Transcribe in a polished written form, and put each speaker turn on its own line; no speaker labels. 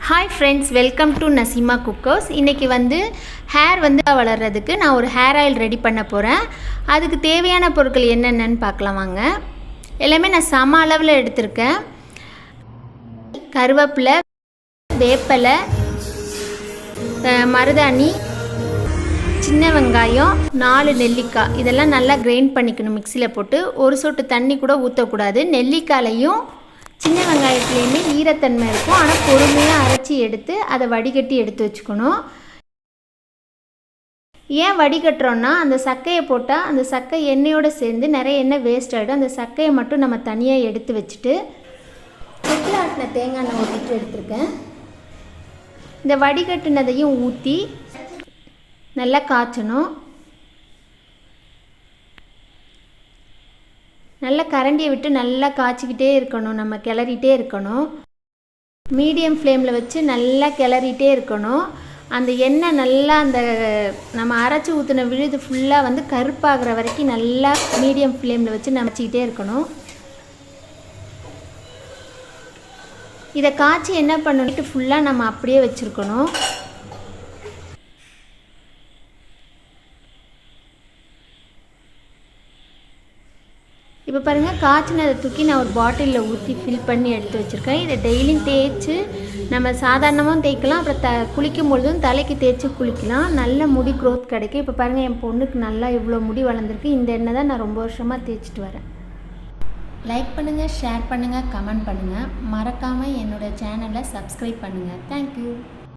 Hi friends, welcome to Nasima Cookers. இன்னைக்கு hair வளர்றதுக்கு நான் ஒரு hair oil ரெடி பண்ண போறேன். அதுக்கு தேவையான பொருட்கள் என்னென்னன்னு பார்க்கலாம் வாங்க. எல்லாமே நான் சம அளவுல எடுத்துர்க்கேன். கருவேப்பிலை, வேப்பிலை, மருதாணி, சின்ன வெங்காயம், 4 நெல்லிக்காய் இதெல்லாம் நல்லா கிரைண்ட் பண்ணிக்கணும் மிக்ஸில போட்டு. ஒரு சொட்டு தண்ணி கூட ஊத்த கூடாது. நெல்லிக்காயையும் சின்ன வெங்காயத்துலயுமே ஈரத்தன்மை இருக்கும். ஆனா பொறுமையா அரைச்சி எடுத்து அதை வடிகட்டி எடுத்து வச்சுக்கணும். ஏன் வடிகட்டுறோம்னா அந்த சக்கையை போட்டா அந்த சக்கை எண்ணெயோட சேர்ந்து நிறைய எண்ணெய் வேஸ்ட் ஆயிடும். அந்த சக்கையை மட்டும் நம்ம தனியா எடுத்து வச்சுட்டு செக்கில் ஆட்டின தேங்காய் எண்ணெய் ஊற்றிட்டு எடுத்துருக்கேன். இந்த வடிகட்டுனதையும் ஊற்றி நல்லா காய்ச்சணும். நல்லா கரண்டியை விட்டு நல்லா காய்ச்சிக்கிட்டே இருக்கணும். நம்ம கிளறிட்டே இருக்கணும். மீடியம் ஃப்ளேமில் வச்சு நல்லா கிளறிட்டே இருக்கணும். அந்த எண்ணெய் நல்லா அந்த நம்ம அரைச்சி ஊற்றின விழுது ஃபுல்லாக கருப்பாகிற வரைக்கும் நல்லா மீடியம் ஃப்ளேமில் வச்சு நமைச்சிக்கிட்டே இருக்கணும். இதை காய்ச்சி என்ன பண்ணணும் ஃபுல்லாக நம்ம அப்படியே வச்சுருக்கணும். இப்போ பாருங்கள், காய்ச்சினதை தூக்கி நான் ஒரு பாட்டிலில் ஊற்றி ஃபில் பண்ணி எடுத்து வச்சுருக்கேன். இதை டெய்லியும் தேய்ச்சி நம்ம சாதாரணமாகவும் தேய்க்கலாம். அப்புறம் குளிக்கும் பொழுதும் தலைக்கு தேய்ச்சி குளிக்கலாம். நல்ல முடி க்ரோத் கிடைக்கும். இப்போ பாருங்கள், என் பொண்ணுக்கு நல்லா இவ்வளோ முடி வளர்ந்துருக்கு. இந்த எண்ணெய் தான் நான் ரொம்ப வருஷமாக தேய்ச்சிட்டு வரேன். லைக் பண்ணுங்கள், ஷேர் பண்ணுங்கள், கமெண்ட் பண்ணுங்கள். மறக்காமல் என்னோடய சேனலை சப்ஸ்கிரைப் பண்ணுங்கள். தேங்க்யூ.